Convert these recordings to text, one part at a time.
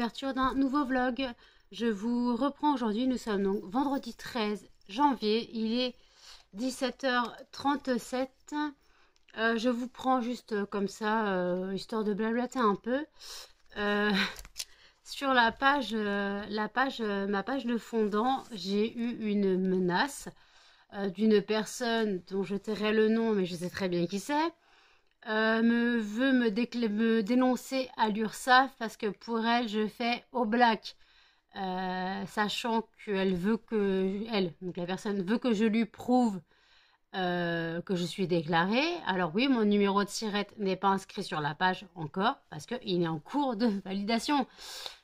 l'ouverture d'un nouveau vlog. Je vous reprends aujourd'hui, nous sommes donc vendredi 13 janvier, il est 17h37. Je vous prends juste comme ça, histoire de blablater un peu. Sur la page, ma page de fondant, j'ai eu une menace d'une personne dont je tairai le nom, mais je sais très bien qui c'est. Veut me dénoncer à l'URSSAF parce que pour elle, je fais au black. Sachant qu'elle veut donc la personne veut que je lui prouve que je suis déclarée. Alors oui, mon numéro de SIRET n'est pas inscrit sur la page encore parce qu'il est en cours de validation.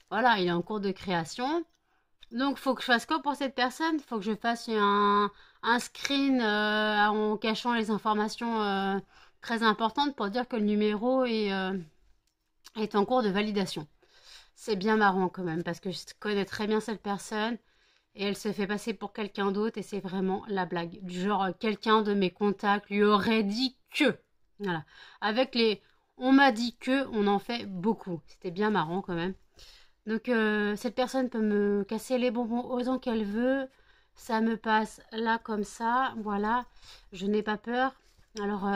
Voilà, il est en cours de création. Donc, faut que je fasse quoi pour cette personne? Faut que je fasse un screen en cachant les informations très importantes pour dire que le numéro est en cours de validation. C'est bien marrant quand même parce que je connais très bien cette personne et elle se fait passer pour quelqu'un d'autre et c'est vraiment la blague. Du genre, quelqu'un de mes contacts lui aurait dit que. Voilà. Avec les on m'a dit que, on en fait beaucoup. C'était bien marrant quand même. Donc, cette personne peut me casser les bonbons autant qu'elle veut. Ça me passe là comme ça. Voilà. Je n'ai pas peur. Alors,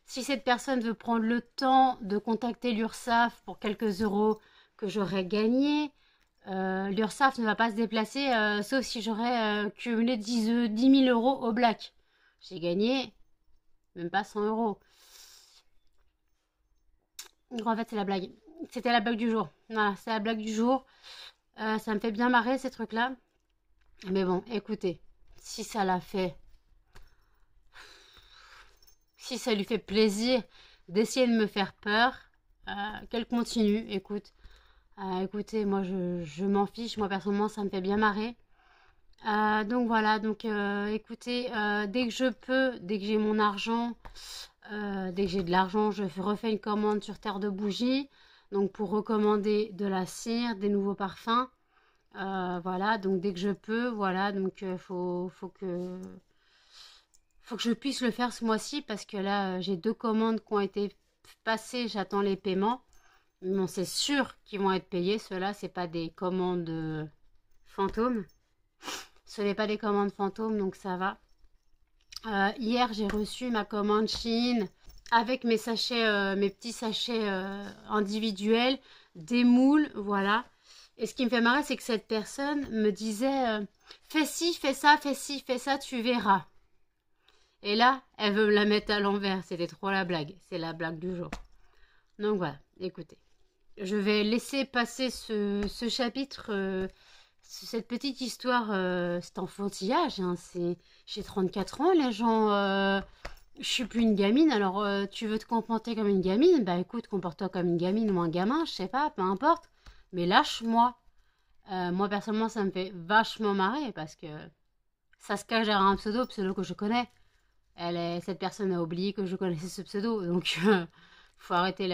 si cette personne veut prendre le temps de contacter l'URSSAF pour quelques euros que j'aurais gagnés, l'URSSAF ne va pas se déplacer, sauf si j'aurais cumulé 10 000 euros au black. J'ai gagné même pas 100 euros. Donc, en fait, c'est la blague. C'était la blague du jour. Voilà, c'est la blague du jour. Ça me fait bien marrer ces trucs-là. Mais bon, écoutez, si ça l'a fait, si ça lui fait plaisir d'essayer de me faire peur, qu'elle continue. Écoutez, moi je m'en fiche. Moi personnellement, ça me fait bien marrer. Donc voilà, donc écoutez, dès que je peux, dès que j'ai mon argent, dès que j'ai de l'argent, je refais une commande sur Terre de Bougie. Donc pour recommander de la cire, des nouveaux parfums. Voilà, donc dès que je peux, voilà, donc faut que je puisse le faire ce mois-ci parce que là, j'ai 2 commandes qui ont été passées, j'attends les paiements. Mais bon, c'est sûr qu'ils vont être payés. Ceux-là, c'est pas des commandes fantômes. Ce n'est pas des commandes fantômes, donc ça va. Hier, j'ai reçu ma commande Chine avec mes sachets, mes petits sachets individuels, des moules, voilà. Et ce qui me fait marrer, c'est que cette personne me disait fais ci, fais ça, fais ci, fais ça, tu verras. Et là, elle veut me la mettre à l'envers. C'était trop la blague. C'est la blague du jour. Donc voilà, écoutez. Je vais laisser passer ce chapitre, cette petite histoire, c'est enfantillage. Hein, j'ai 34 ans, les gens... je suis plus une gamine, alors tu veux te comporter comme une gamine? Bah écoute, comporte-toi comme une gamine ou un gamin, je sais pas, peu importe. Mais lâche-moi. Moi, personnellement, ça me fait vachement marrer parce que ça se cache derrière un pseudo que je connais. Cette personne a oublié que je connaissais ce pseudo, donc faut arrêter,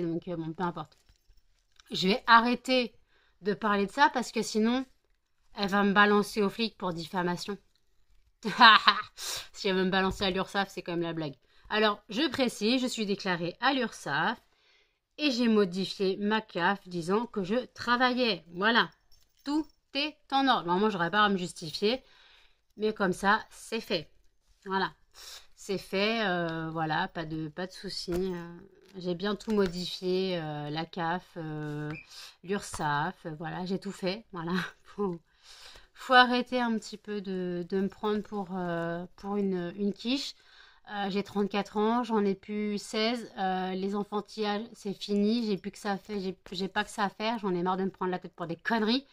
donc bon, peu importe. Je vais arrêter de parler de ça parce que sinon, elle va me balancer aux flics pour diffamation. Si elle veut me balancer à l'URSSAF, c'est quand même la blague. Alors, je précise, je suis déclarée à l'URSSAF et j'ai modifié ma CAF disant que je travaillais. Voilà, tout est en ordre. Normalement, j'aurais pas à me justifier, mais comme ça, c'est fait. Voilà, c'est fait. Voilà, pas de soucis. J'ai bien tout modifié, la CAF, l'URSSAF. Voilà, j'ai tout fait. Voilà, faut arrêter un petit peu de me prendre pour une quiche. J'ai 34 ans, j'en ai plus 16. Les enfantillages, c'est fini. J'ai pas que ça à faire. J'en ai marre de me prendre la tête pour des conneries.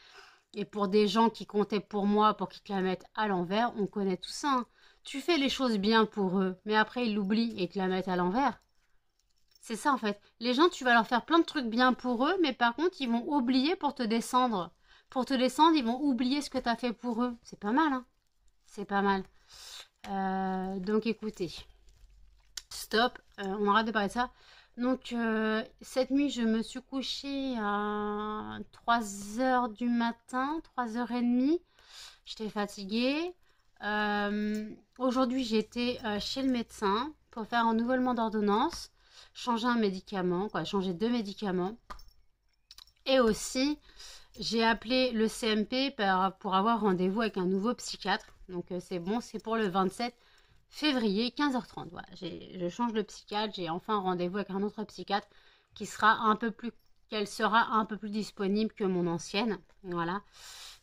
Et pour des gens qui comptaient pour moi, pour qu'ils te la mettent à l'envers, on connaît tout ça. Hein. Tu fais les choses bien pour eux, mais après ils l'oublient et te la mettent à l'envers. C'est ça en fait. Les gens, tu vas leur faire plein de trucs bien pour eux, mais par contre, ils vont oublier pour te descendre. Pour te descendre, ils vont oublier ce que tu as fait pour eux. C'est pas mal, hein. C'est pas mal. Donc écoutez, stop, on arrête de parler de ça. Donc cette nuit, je me suis couchée à 3h du matin, 3h30. J'étais fatiguée. Aujourd'hui, j'étais chez le médecin pour faire un renouvellement d'ordonnance, changer un médicament, changer 2 médicaments. Et aussi, j'ai appelé le CMP pour avoir rendez-vous avec un nouveau psychiatre. Donc c'est bon, c'est pour le 27 février, 15h30. Voilà, je change de psychiatre, j'ai enfin rendez-vous avec un autre psychiatre qui sera qu'elle sera un peu plus disponible que mon ancienne. Voilà.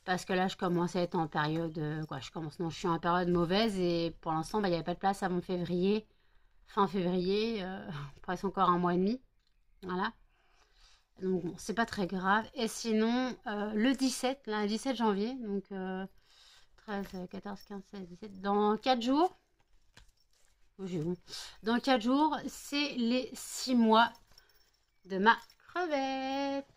Parce que là, je commence à être en période... je suis en période mauvaise et pour l'instant, il n'y avait pas de place avant février. Fin février, presque encore un mois et demi. Voilà. Donc bon, c'est pas très grave. Et sinon, le 17, là, le 17 janvier, donc 13, 14, 15, 16, 17, dans 4 jours, dans 4 jours, c'est les 6 mois de ma crevette.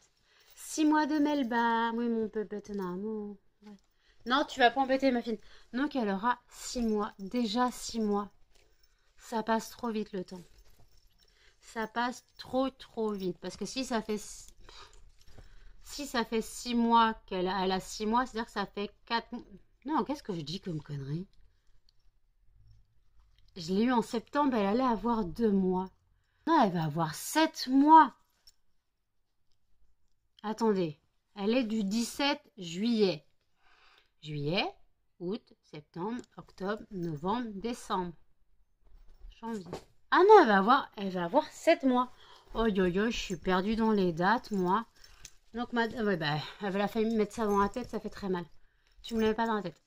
6 mois de Melba. Oui, mon bébé, amour. Ouais. Non, tu vas pas embêter ma fille. Donc, elle aura 6 mois. Déjà 6 mois. Ça passe trop vite le temps. Ça passe trop vite. Parce que si ça fait 6 mois qu'elle a 6 mois, c'est-à-dire que ça fait 4 mois. Non, qu'est-ce que je dis comme connerie? Je l'ai eu en septembre, elle allait avoir 2 mois. Non, elle va avoir 7 mois. Attendez, elle est du 17 juillet. Juillet, août, septembre, octobre, novembre, décembre. Janvier. Ah non, elle va avoir 7 mois. Oh yo yo, je suis perdue dans les dates, moi. Donc, ouais, bah, elle a failli me mettre ça dans la tête, ça fait très mal. Tu me l'avais pas dans la tête.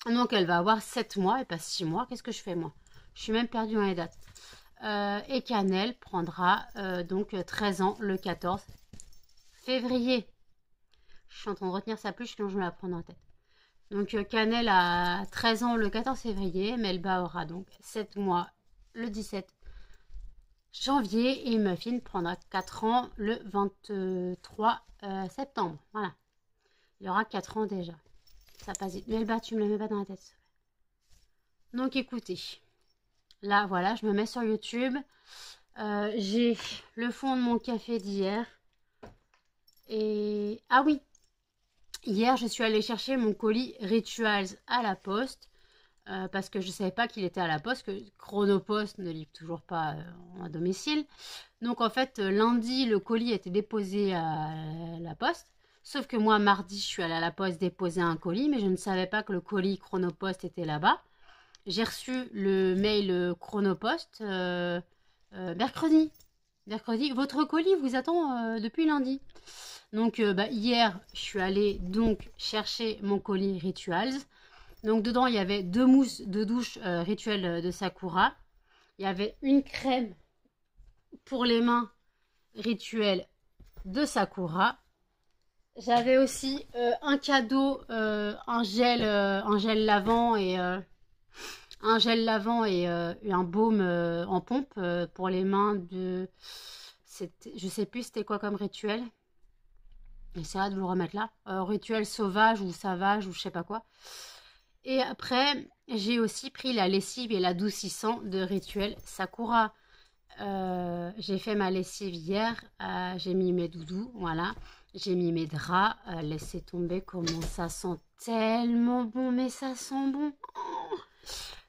Donc, elle va avoir 7 mois et pas 6 mois. Qu'est-ce que je fais, moi? Je suis même perdue dans les dates. Et Cannelle prendra donc 13 ans le 14 février. Je suis en train de retenir sa pluche, sinon je me la prends dans la tête. Donc Cannelle a 13 ans le 14 février. Melba aura donc 7 mois le 17 janvier. Et Muffin prendra 4 ans le 23 septembre. Voilà. Il y aura 4 ans déjà. Ça passe vite. Melba, tu me la mets pas dans la tête. Donc écoutez. Là, voilà, je me mets sur YouTube. J'ai le fond de mon café d'hier. Et... Ah oui, hier, je suis allée chercher mon colis Rituals à la poste. Parce que je ne savais pas qu'il était à la poste, que Chronopost ne livre toujours pas à domicile. Donc en fait, lundi, le colis était déposé à la poste. Sauf que moi, mardi, je suis allée à la poste déposer un colis, mais je ne savais pas que le colis Chronopost était là-bas. J'ai reçu le mail Chronopost mercredi. Mercredi, votre colis vous attend depuis lundi. Donc hier, je suis allée donc chercher mon colis Rituals. Donc dedans, il y avait 2 mousses de douche Rituel de Sakura. Il y avait une crème pour les mains Rituel de Sakura. J'avais aussi un cadeau, un gel lavant et... un gel lavant et un baume en pompe pour les mains de... Je sais plus c'était quoi comme rituel. J'essaierai de vous le remettre là. Rituel sauvage ou savage ou je sais pas quoi. Et après, j'ai aussi pris la lessive et l'adoucissant de Rituel Sakura. J'ai fait ma lessive hier. J'ai mis mes doudous, voilà. J'ai mis mes draps. Laissez tomber comment ça sent tellement bon. Mais ça sent bon. Oh,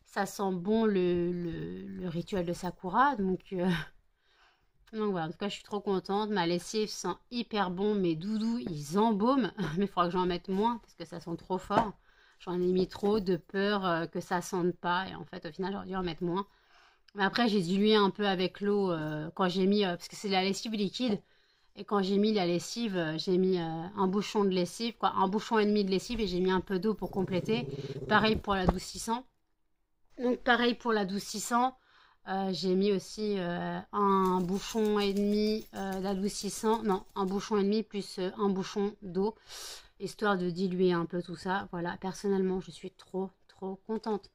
ça sent bon le rituel de Sakura. Donc voilà, en tout cas, je suis trop contente. Ma lessive sent hyper bon. Mes doudous, ils embaument. Mais il faudra que j'en mette moins parce que ça sent trop fort. J'en ai mis trop de peur que ça sente pas. Et en fait, au final, j'aurais dû en mettre moins. Mais après, j'ai dilué un peu avec l'eau quand j'ai mis... parce que c'est de la lessive liquide. Et quand j'ai mis la lessive, j'ai mis un bouchon de lessive. Un bouchon et demi de lessive. Et j'ai mis un peu d'eau pour compléter. Pareil pour l'adoucissant. Donc, pareil pour l'adoucissant. J'ai mis aussi un bouchon et demi d'adoucissant. Non, un bouchon et demi plus un bouchon d'eau. Histoire de diluer un peu tout ça. Voilà, personnellement, je suis trop contente.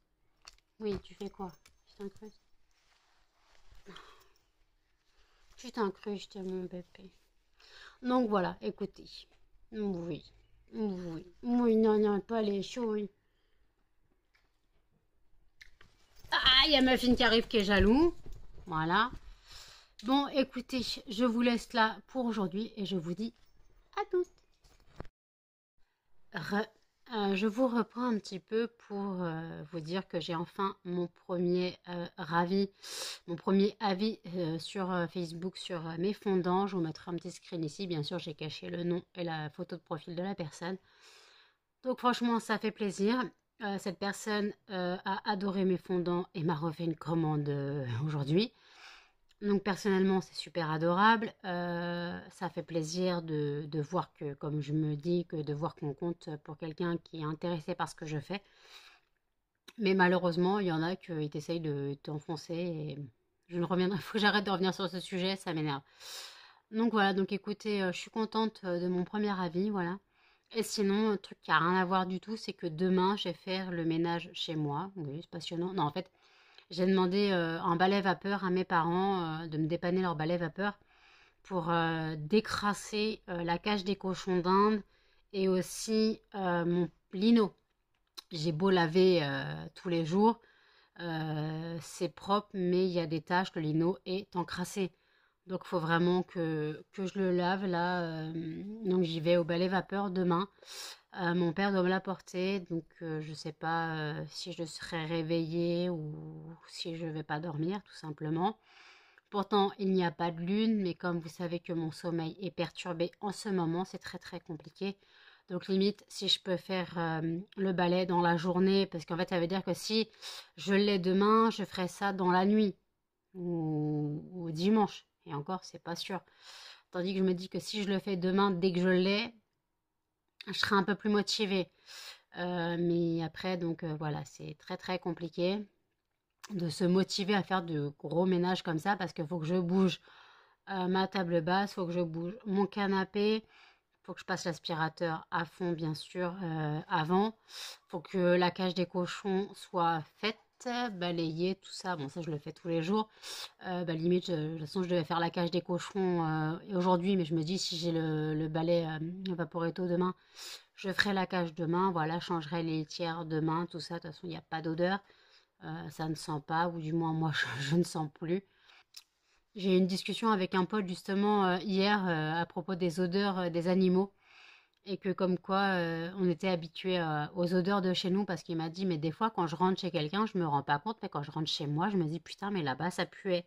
Oui, tu fais quoi? Tu t'incrustes? Tu t'incrustes, mon bébé. Donc voilà, écoutez. Oui. Non, pas les choses. Ah, il y a Muffin qui arrive qui est jaloux. Voilà. Bon, écoutez, je vous laisse là pour aujourd'hui et je vous dis à tous. Je vous reprends un petit peu pour vous dire que j'ai enfin mon premier mon premier avis sur Facebook sur mes fondants. Je vous mettrai un petit screen ici. Bien sûr, j'ai caché le nom et la photo de profil de la personne. Donc franchement, ça fait plaisir. Cette personne a adoré mes fondants et m'a refait une commande aujourd'hui. Donc personnellement, c'est super adorable. Ça fait plaisir de voir que, comme je me dis, que de voir qu'on compte pour quelqu'un qui est intéressé par ce que je fais. Mais malheureusement, il y en a qui essayent de t'enfoncer et je ne reviendrai. Il faut que j'arrête de revenir sur ce sujet, ça m'énerve. Donc voilà, donc écoutez, je suis contente de mon premier avis, voilà. Et sinon, un truc qui n'a rien à voir du tout, c'est que demain, je vais faire le ménage chez moi. Oui, c'est passionnant. Non, en fait, j'ai demandé un balai vapeur à mes parents de me dépanner leur balai vapeur pour décrasser la cage des cochons d'Inde et aussi mon lino. J'ai beau laver tous les jours, c'est propre, mais il y a des taches, le lino est encrassé. Donc il faut vraiment que je le lave là. Donc j'y vais au balai vapeur demain. Mon père doit me l'apporter, donc je sais pas si je serai réveillée ou si je vais pas dormir, tout simplement. Pourtant, il n'y a pas de lune, mais comme vous savez que mon sommeil est perturbé en ce moment, c'est très très compliqué. Donc limite, si je peux faire le balai dans la journée, parce qu'en fait, ça veut dire que si je l'ai demain, je ferai ça dans la nuit ou dimanche. Et encore, c'est pas sûr. Tandis que je me dis que si je le fais demain, dès que je l'ai, je serai un peu plus motivée. Mais après, donc voilà, c'est très très compliqué de se motiver à faire de gros ménages comme ça parce qu'il faut que je bouge ma table basse, il faut que je bouge mon canapé, il faut que je passe l'aspirateur à fond bien sûr avant, il faut que la cage des cochons soit faite, balayée, tout ça, bon ça je le fais tous les jours, limite de toute façon je devais faire la cage des cochons aujourd'hui mais je me dis si j'ai le balai Vaporetto demain, je ferai la cage demain, voilà, je changerai les litières demain, tout ça, de toute façon il n'y a pas d'odeur. Ça ne sent pas, ou du moins moi je ne sens plus. J'ai eu une discussion avec un pote justement hier à propos des odeurs des animaux et que comme quoi on était habitué aux odeurs de chez nous parce qu'il m'a dit mais des fois quand je rentre chez quelqu'un je me rends pas compte mais quand je rentre chez moi je me dis putain mais là-bas ça puait.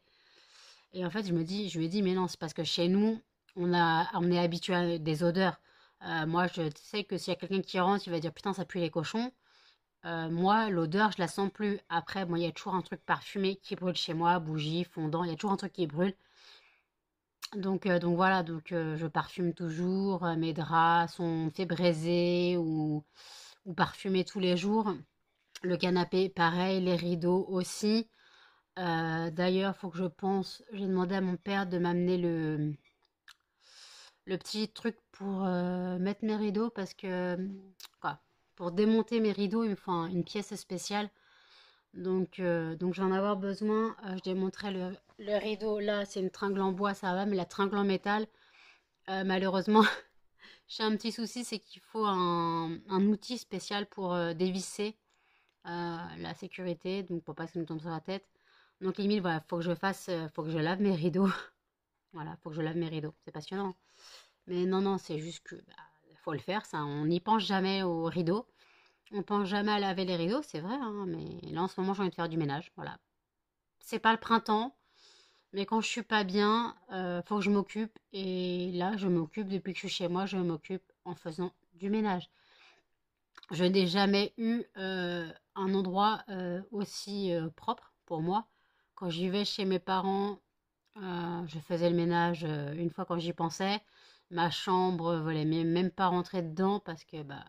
Et en fait je lui ai dit mais non c'est parce que chez nous on est habitué à des odeurs. Moi je sais que s'il y a quelqu'un qui rentre il va dire putain ça pue les cochons. Moi, l'odeur, je la sens plus. Après, moi, il y a toujours un truc parfumé qui brûle chez moi, bougie, fondant, il y a toujours un truc qui brûle. Donc voilà, je parfume toujours. Mes draps sont faits braiser ou parfumés tous les jours. Le canapé, pareil, les rideaux aussi. D'ailleurs, faut que je pense, j'ai demandé à mon père de m'amener le petit truc pour mettre mes rideaux parce que, quoi, pour démonter mes rideaux, il me faut une pièce spéciale. Donc je vais en avoir besoin. Je démonterai le rideau. Là, c'est une tringle en bois, ça va, mais la tringle en métal, malheureusement, j'ai un petit souci, c'est qu'il faut un outil spécial pour dévisser la sécurité, donc pour pas que ça me tombe sur la tête. Donc limite, voilà, faut que je lave mes rideaux. Voilà, faut que je lave mes rideaux. C'est passionnant. Mais non, non, c'est juste que faut le faire, ça. On n'y pense jamais aux rideaux. On pense jamais à laver les rideaux, c'est vrai, hein, mais là en ce moment j'ai envie de faire du ménage, voilà. C'est pas le printemps, mais quand je suis pas bien, faut que je m'occupe. Et là, je m'occupe depuis que je suis chez moi, je m'occupe en faisant du ménage. Je n'ai jamais eu un endroit aussi propre pour moi. Quand j'y vais chez mes parents, je faisais le ménage une fois quand j'y pensais. Ma chambre, je voulais même pas rentrer dedans parce que bah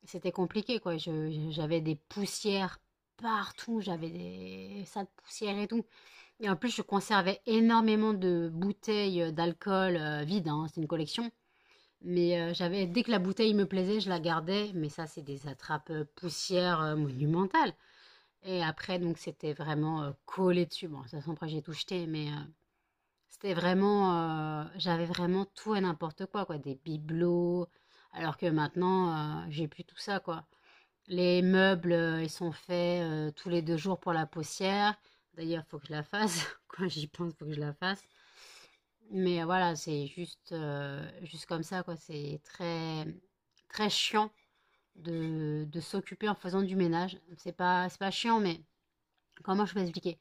c'était compliqué quoi. J'avais des poussières partout, j'avais des tas de poussières et tout. Et en plus, je conservais énormément de bouteilles d'alcool vides, hein, c'est une collection. Mais dès que la bouteille me plaisait, je la gardais. Mais ça, c'est des attrapes poussières monumentales. Et après, donc, c'était vraiment collé dessus. Bon, de toute façon, après, j'ai tout jeté, mais c'était vraiment, j'avais vraiment tout et n'importe quoi, des bibelots. Alors que maintenant, j'ai plus tout ça, quoi. Les meubles, ils sont faits tous les 2 jours pour la poussière. D'ailleurs, il faut que je la fasse. Quand j'y pense, il faut que je la fasse. Mais voilà, c'est juste comme ça, quoi. C'est très, très chiant de s'occuper en faisant du ménage. C'est pas chiant, mais comment je peux expliquer?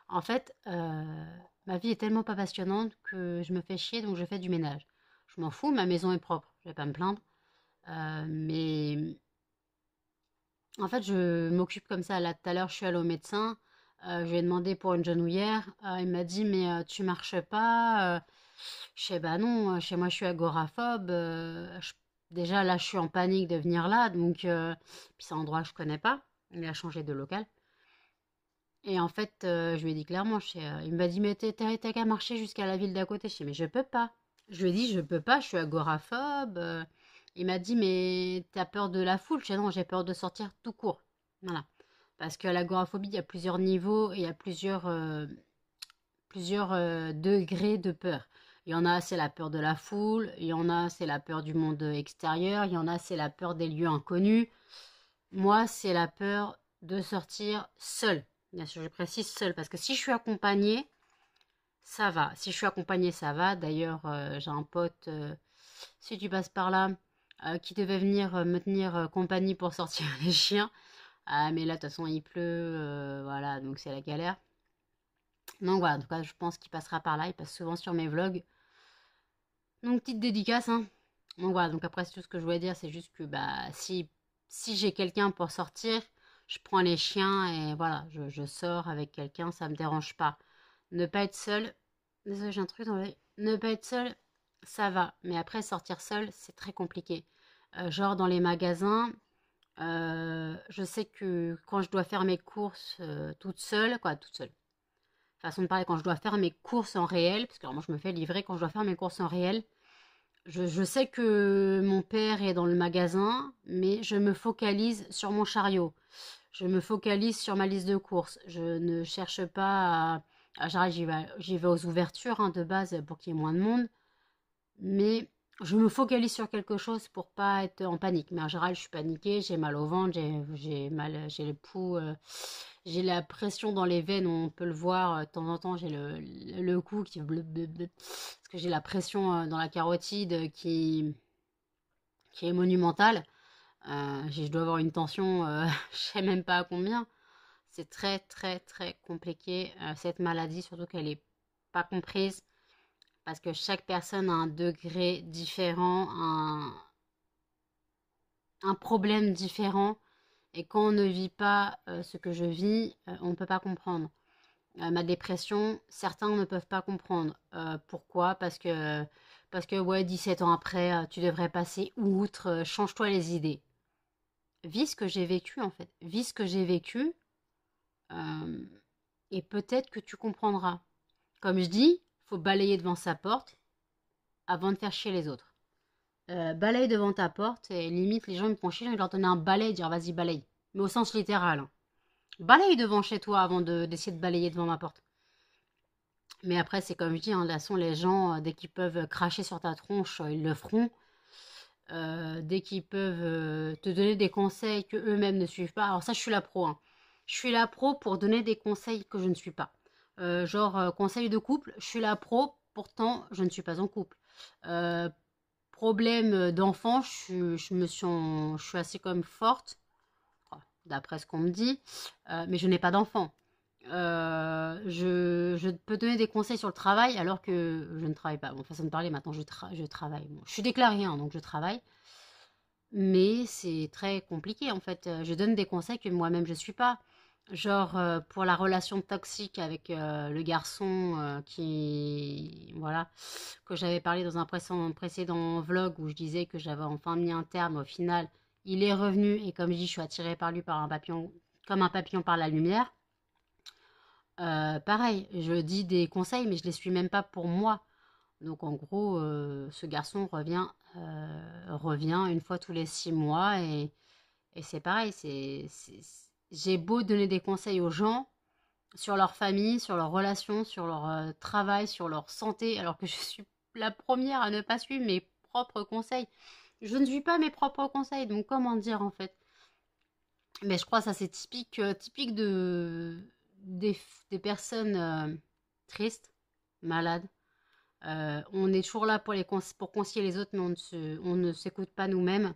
En fait, ma vie est tellement pas passionnante que je me fais chier, donc je fais du ménage. Je m'en fous, ma maison est propre, je vais pas me plaindre. Mais en fait, je m'occupe comme ça. Là, tout à l'heure, je suis allée au médecin. Je lui ai demandé pour une genouillère. Il m'a dit, mais tu marches pas. Je sais, bah non, chez moi, je suis agoraphobe. Déjà, là, je suis en panique de venir là. Donc, puis c'est un endroit que je connais pas. Il a changé de local. Et en fait, je lui ai dit clairement, il m'a dit, mais t'as qu'à marcher jusqu'à la ville d'à côté. Je dis, mais je peux pas. Je lui ai dit, je peux pas, je suis agoraphobe. Il m'a dit, mais t'as peur de la foule? Je dis, non, j'ai peur de sortir tout court. Voilà. Parce que l'agoraphobie, il y a plusieurs niveaux et il y a plusieurs degrés de peur. Il y en a, c'est la peur de la foule. Il y en a, c'est la peur du monde extérieur. Il y en a, c'est la peur des lieux inconnus. Moi, c'est la peur de sortir seule. Bien sûr, je précise seule. Parce que si je suis accompagnée, ça va. Si je suis accompagnée, ça va. D'ailleurs, j'ai un pote, si tu passes par là, qui devait venir me tenir compagnie pour sortir les chiens. Ah, mais là, de toute façon, il pleut, voilà, donc c'est la galère. Donc voilà, en tout cas, je pense qu'il passera par là. Il passe souvent sur mes vlogs. Donc, petite dédicace, hein. Donc voilà, donc après, c'est tout ce que je voulais dire, c'est juste que bah, si j'ai quelqu'un pour sortir, je prends les chiens et voilà, je sors avec quelqu'un, ça me dérange pas. Ne pas être seule, désolé, j'ai un truc dans l'œil. Ne pas être seule, ça va. Mais après, sortir seule, c'est très compliqué. Genre dans les magasins, je sais que quand je dois faire mes courses toute seule, quoi, toute seule. Façon de parler, quand je dois faire mes courses en réel, parce que alors, moi je me fais livrer quand je dois faire mes courses en réel, je sais que mon père est dans le magasin, mais je me focalise sur mon chariot. Je me focalise sur ma liste de courses. Je ne cherche pas j'arrive, j'y vais aux ouvertures hein, de base pour qu'il y ait moins de monde. Mais je me focalise sur quelque chose pour pas être en panique. Mais en général, je suis paniquée, j'ai mal au ventre, j'ai mal, j'ai le pouls, j'ai la pression dans les veines, on peut le voir de temps en temps, j'ai le cou qui parce que j'ai la pression dans la carotide qui est monumentale. Je dois avoir une tension, je sais même pas à combien. C'est très très très compliqué cette maladie, surtout qu'elle est pas comprise parce que chaque personne a un degré différent, un problème différent. Et quand on ne vit pas ce que je vis, on ne peut pas comprendre. Ma dépression, certains ne peuvent pas comprendre. Pourquoi? Parce que ouais, 17 ans après, tu devrais passer outre, change-toi les idées. Vis ce que j'ai vécu en fait. Vis ce que j'ai vécu euh, et peut-être que tu comprendras. Comme je dis, faut balayer devant sa porte avant de faire chier les autres. Balaye devant ta porte et limite les gens me font chier, je vais leur donner un balai et dire vas-y balaye. Mais au sens littéral, hein. Balaye devant chez toi avant d'essayer de balayer devant ma porte. Mais après, c'est comme je dis, hein, de toute façon, les gens, dès qu'ils peuvent cracher sur ta tronche, ils le feront. Dès qu'ils peuvent te donner des conseils que eux-mêmes ne suivent pas. Alors ça, je suis la pro, hein. Je suis la pro pour donner des conseils que je ne suis pas. Genre, conseil de couple, je suis la pro, pourtant, je ne suis pas en couple. Euh, Problème d'enfant, je suis assez comme forte, d'après ce qu'on me dit, mais je n'ai pas d'enfant. Je peux donner des conseils sur le travail alors que je ne travaille pas. Bon, façon de parler, maintenant je travaille. Bon, je suis déclarée, hein, donc je travaille. Mais c'est très compliqué en fait. Je donne des conseils que moi-même je ne suis pas. Genre pour la relation toxique avec le garçon qui, voilà, que j'avais parlé dans un précédent vlog où je disais que j'avais enfin mis un terme. Au final, il est revenu et comme je dis, je suis attirée par lui par un papillon, comme un papillon par la lumière. Pareil, je dis des conseils, mais je les suis même pas pour moi. Donc en gros, ce garçon revient une fois tous les 6 mois et c'est pareil. J'ai beau donner des conseils aux gens sur leur famille, sur leurs relations, sur leur travail, sur leur santé, alors que je suis la première à ne pas suivre mes propres conseils. Je ne suis pas mes propres conseils, donc comment dire en fait? Mais je crois que ça c'est typique des personnes tristes, malades. On est toujours là pour pour conseiller les autres, mais on ne s'écoute pas nous-mêmes.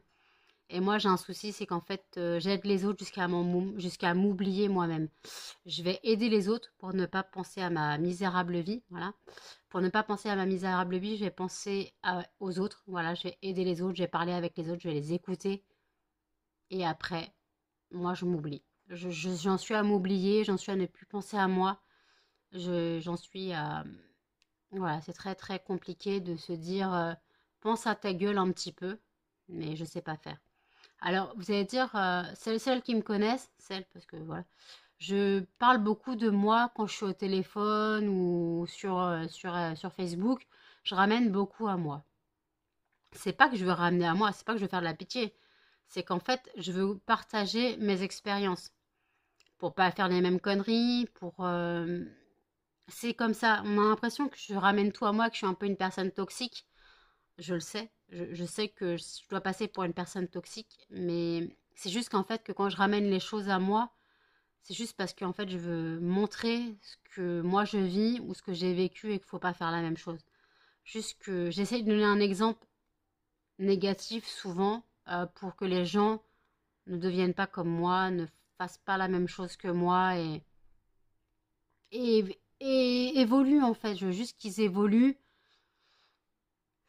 Et moi, j'ai un souci, c'est qu'en fait, j'aide les autres jusqu'à m'oublier moi-même. Je vais aider les autres pour ne pas penser à ma misérable vie, voilà. Pour ne pas penser à ma misérable vie, je vais penser aux autres, voilà. Je vais aider les autres, je vais parler avec les autres, je vais les écouter. Et après, moi, je m'oublie. J'en suis à m'oublier, j'en suis à ne plus penser à moi. J'en suis à... Voilà, c'est très très compliqué de se dire pense à ta gueule un petit peu, mais je sais pas faire. Alors, vous allez dire, celles qui me connaissent, celles, parce que voilà, je parle beaucoup de moi quand je suis au téléphone ou sur Facebook, je ramène beaucoup à moi. C'est pas que je veux ramener à moi, c'est pas que je veux faire de la pitié, c'est qu'en fait, je veux partager mes expériences pour pas faire les mêmes conneries, c'est comme ça, on a l'impression que je ramène tout à moi, que je suis un peu une personne toxique. Je le sais, je sais que je dois passer pour une personne toxique, mais c'est juste qu'en fait, que quand je ramène les choses à moi, c'est juste parce qu'en fait, je veux montrer ce que moi je vis ou ce que j'ai vécu et qu'il ne faut pas faire la même chose. Juste que j'essaie de donner un exemple négatif souvent pour que les gens ne deviennent pas comme moi, ne fassent pas la même chose que moi et évoluent en fait. Je veux juste qu'ils évoluent.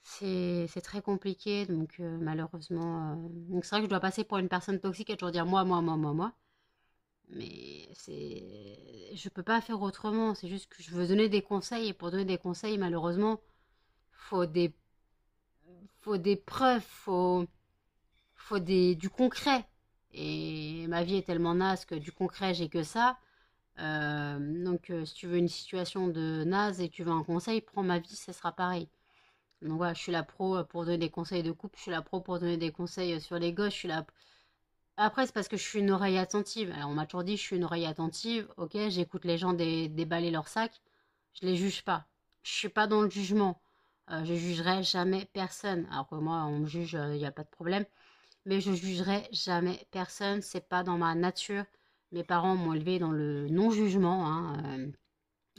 C'est très compliqué, donc malheureusement. Donc c'est vrai que je dois passer pour une personne toxique et toujours dire moi, moi, moi, moi, moi. Mais je peux pas faire autrement. C'est juste que je veux donner des conseils et pour donner des conseils, malheureusement, faut des, faut des preuves, du concret. Et ma vie est tellement naze que du concret, j'ai que ça. Donc si tu veux une situation de naze et tu veux un conseil, prends ma vie, ça sera pareil. Donc voilà, je suis la pro pour donner des conseils de couple, je suis la pro pour donner des conseils sur les gosses, je suis la... Après, c'est parce que je suis une oreille attentive. Alors, on m'a toujours dit, je suis une oreille attentive, ok, j'écoute les gens déballer leur sac, je les juge pas. Je suis pas dans le jugement. Je jugerai jamais personne. Alors que moi, on me juge, il n'y a pas de problème. Mais je jugerai jamais personne, c'est pas dans ma nature. Mes parents m'ont élevé dans le non-jugement, hein.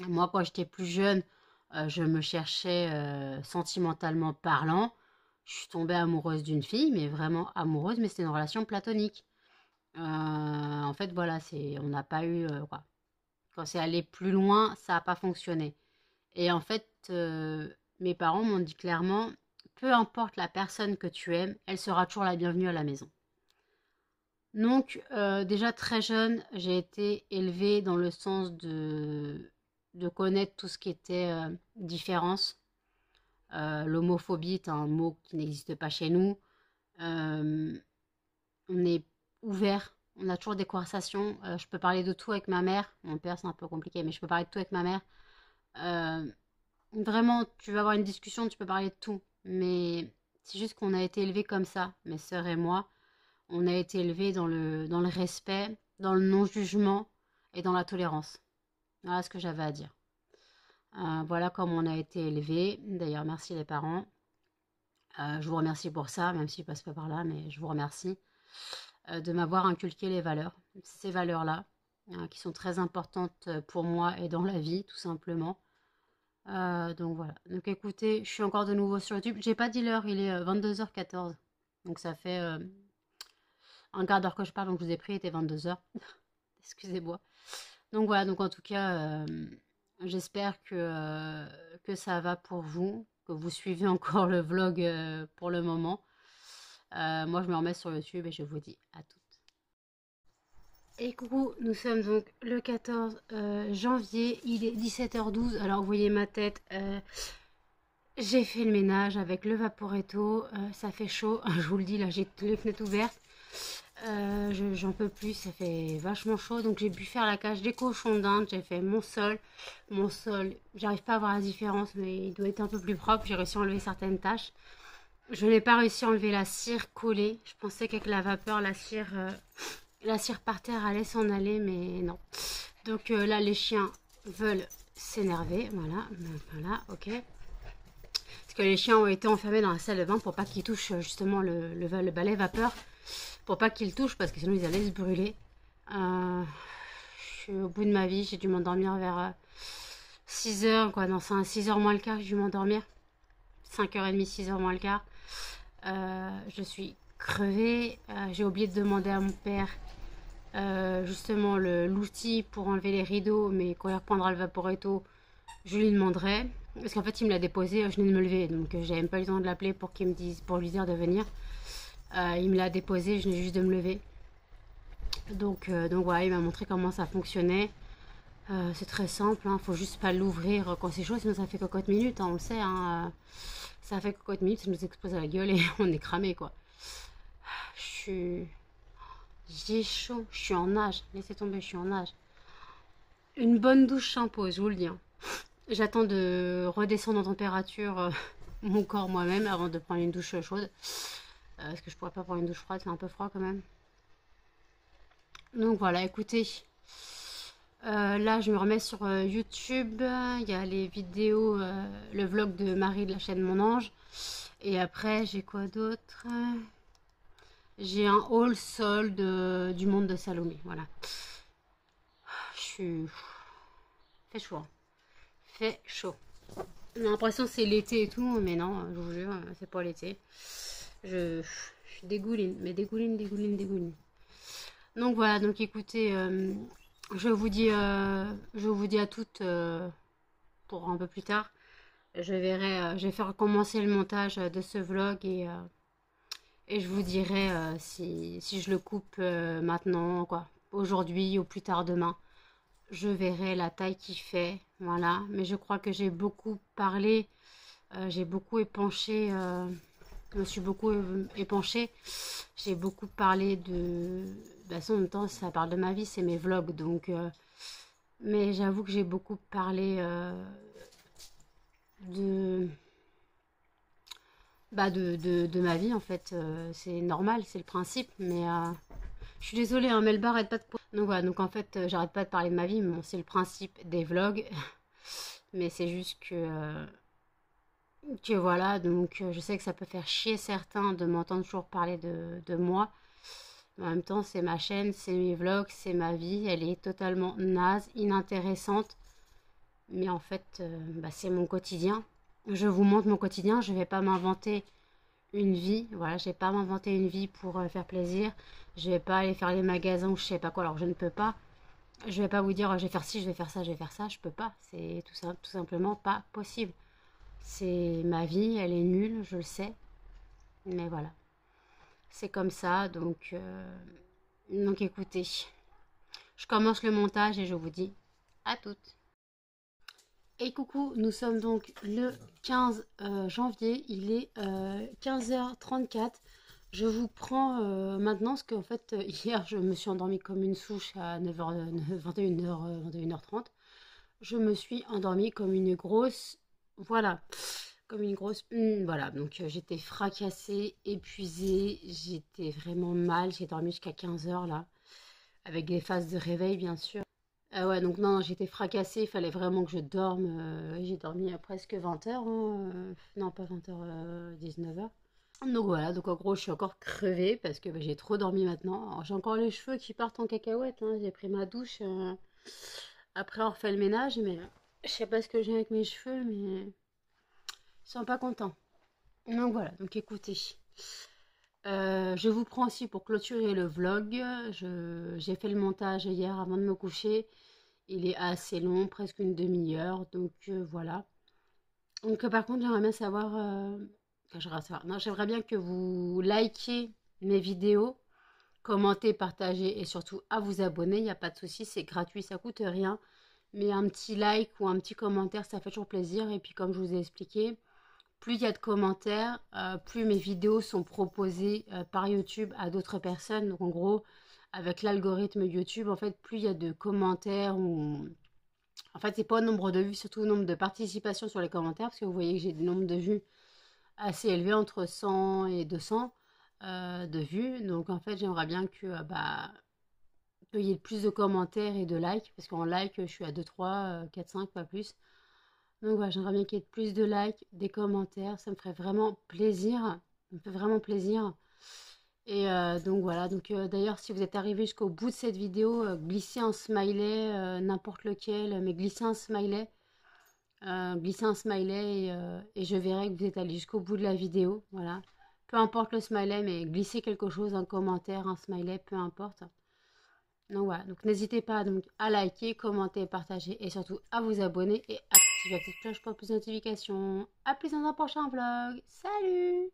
Moi, quand j'étais plus jeune, je me cherchais sentimentalement parlant. Je suis tombée amoureuse d'une fille, mais vraiment amoureuse, mais c'était une relation platonique. En fait, voilà, on n'a pas eu, quoi. Quand c'est allé plus loin, ça n'a pas fonctionné. Et en fait, mes parents m'ont dit clairement, peu importe la personne que tu aimes, elle sera toujours la bienvenue à la maison. Donc, déjà très jeune, j'ai été élevée dans le sens de connaître tout ce qui était différence. L'homophobie est un mot qui n'existe pas chez nous. Euh, on est ouvert, on a toujours des conversations. Je peux parler de tout avec ma mère. Mon père, c'est un peu compliqué, mais je peux parler de tout avec ma mère. Euh, Vraiment, tu vas avoir une discussion, tu peux parler de tout. Mais c'est juste qu'on a été élevés comme ça, mes sœurs et moi. On a été élevés dans le respect, dans le non-jugement et dans la tolérance. Voilà ce que j'avais à dire. Voilà comment on a été élevés. D'ailleurs, merci les parents. Je vous remercie pour ça, même si je passe pas par là, mais je vous remercie de m'avoir inculqué les valeurs. Ces valeurs-là, qui sont très importantes pour moi et dans la vie, tout simplement. Donc voilà. Donc écoutez, je suis encore de nouveau sur YouTube. J'ai pas dit l'heure, il est 22h14. Donc ça fait un quart d'heure que je parle, donc je vous ai pris, il était 22h. Excusez-moi. Donc voilà, donc en tout cas, j'espère que ça va pour vous, que vous suivez encore le vlog pour le moment. Moi, je me remets sur YouTube et je vous dis à toutes. Et coucou, nous sommes donc le 14 janvier, il est 17h12. Alors, vous voyez ma tête, j'ai fait le ménage avec le Vaporetto, ça fait chaud, je vous le dis, là j'ai toutes les fenêtres ouvertes. J'en peux plus, ça fait vachement chaud, donc j'ai pu faire la cage des cochons d'Inde, j'ai fait mon sol, j'arrive pas à voir la différence, mais il doit être un peu plus propre, j'ai réussi à enlever certaines taches. Je n'ai pas réussi à enlever la cire collée, je pensais qu'avec la vapeur, la cire par terre allait s'en aller, mais non. Donc là, les chiens veulent s'énerver, voilà, ok. Parce que les chiens ont été enfermés dans la salle de bain pour pas qu'ils touchent justement le balai vapeur. Pour pas qu'ils touchent parce que sinon ils allaient se brûler. Je suis au bout de ma vie, j'ai dû m'endormir vers 6h, quoi. Non, c'est 6h moins le quart, j'ai dû m'endormir. 5h30, 6h moins le quart. Je suis crevée. J'ai oublié de demander à mon père justement l'outil pour enlever les rideaux, mais quand il reprendra le Vaporetto, je lui demanderai. Parce qu'en fait, il me l'a déposé, je venais de me lever, donc j'avais même pas eu le temps de l'appeler pour qu'il me dise, pour lui dire de venir. Il me l'a déposé, je venais juste de me lever. Donc voilà, il m'a montré comment ça fonctionnait. C'est très simple, hein, faut juste pas l'ouvrir quand c'est chaud, sinon ça fait cocotte minute, hein, on le sait. Hein, ça fait cocotte minute, ça nous explose à la gueule et on est cramé quoi. J'ai chaud, je suis en nage, laissez tomber, je suis en nage. Une bonne douche s'impose, je vous le dis. Hein. J'attends de redescendre en température mon corps moi-même avant de prendre une douche chaude. Parce que je pourrais pas prendre une douche froide, c'est un peu froid quand même. Donc voilà, écoutez. Là, je me remets sur YouTube. Il y a les vidéos, le vlog de Marie de la chaîne Mon Ange. Et après, j'ai quoi d'autre? J'ai un haul solde du monde de Salomé. Voilà. Je suis... Fait chaud. Hein. Fait chaud. J'ai l'impression que c'est l'été et tout, mais non, je vous jure, c'est pas l'été. Je suis dégouline, mais dégouline. Donc voilà, donc écoutez, je vous dis à toutes pour un peu plus tard. Je vais faire commencer le montage de ce vlog et je vous dirai si je le coupe maintenant, quoi, aujourd'hui ou plus tard demain. Je verrai la taille qu'il fait, voilà. Mais je crois que j'ai beaucoup parlé, j'ai beaucoup épanché, je me suis beaucoup épanchée. J'ai beaucoup parlé de... Bah, en même temps, ça parle de ma vie, c'est mes vlogs, donc... Mais j'avoue que j'ai beaucoup parlé de... Bah de ma vie, en fait. C'est normal, c'est le principe, mais... Je suis désolée, hein, mais le bar arrête pas de... Donc voilà, donc en fait, j'arrête pas de parler de ma vie, mais bon, c'est le principe des vlogs. Mais c'est juste que voilà, donc je sais que ça peut faire chier certains de m'entendre toujours parler de moi. Mais en même temps, c'est ma chaîne, c'est mes vlogs, c'est ma vie. Elle est totalement naze, inintéressante. Mais en fait, bah, c'est mon quotidien. Je vous montre mon quotidien, je vais pas m'inventer une vie. Voilà, je vais pas m'inventer une vie pour faire plaisir. Je vais pas aller faire les magasins ou je sais pas quoi, alors je ne peux pas. Je vais pas vous dire je vais faire ci, je vais faire ça, je vais faire ça. Je peux pas. C'est tout simplement pas possible. C'est ma vie, elle est nulle, je le sais. Mais voilà. C'est comme ça, donc écoutez. Je commence le montage et je vous dis à toutes. Et coucou, nous sommes donc le 15 janvier, il est 15h34. Je vous prends maintenant, parce qu'en fait, hier, je me suis endormie comme une souche à 9h, 21h30. Je me suis endormie comme une grosse... Voilà, comme une grosse... voilà, donc j'étais fracassée, épuisée, j'étais vraiment mal. J'ai dormi jusqu'à 15h, là, avec des phases de réveil, bien sûr. Ouais, donc non, j'étais fracassée, il fallait vraiment que je dorme. J'ai dormi à presque 20h, hein, non, pas 20h, 19h. Donc voilà, donc en gros je suis encore crevée parce que bah, j'ai trop dormi maintenant. Alors, j'ai encore les cheveux qui partent en cacahuète, hein. J'ai pris ma douche après avoir fait le ménage, mais je sais pas ce que j'ai avec mes cheveux, mais ils sont pas contents. Donc voilà, donc écoutez, je vous prends aussi pour clôturer le vlog. J'ai fait le montage hier avant de me coucher. Il est assez long, presque une demi-heure, donc voilà. Donc par contre j'aimerais bien savoir... non, j'aimerais bien que vous likiez mes vidéos, commentez, partagez et surtout à vous abonner. Il n'y a pas de souci, c'est gratuit, ça coûte rien. Mais un petit like ou un petit commentaire, ça fait toujours plaisir. Et puis comme je vous ai expliqué, plus il y a de commentaires, plus mes vidéos sont proposées par YouTube à d'autres personnes. Donc en gros, avec l'algorithme YouTube, en fait, plus il y a de commentaires ou... En fait, c'est pas le nombre de vues, surtout le nombre de participations sur les commentaires, parce que vous voyez que j'ai des nombres de vues assez élevés, entre 100 et 200 de vues. Donc en fait, j'aimerais bien que qu'il y ait plus de commentaires et de likes, parce qu'en like, je suis à 2, 3, 4, 5, pas plus. Donc voilà, j'aimerais bien qu'il y ait plus de likes, des commentaires, ça me ferait vraiment plaisir. Ça me fait vraiment plaisir. Et donc voilà, donc d'ailleurs si vous êtes arrivé jusqu'au bout de cette vidéo, glissez un smiley, n'importe lequel, mais glissez un smiley et je verrai que vous êtes allé jusqu'au bout de la vidéo, voilà. peu importe le smiley, mais glissez quelque chose, un commentaire, un smiley, peu importe. Donc voilà, donc n'hésitez pas donc à liker, commenter, partager et surtout à vous abonner et activer la petite cloche pour plus de notifications. A plus dans un prochain vlog. Salut!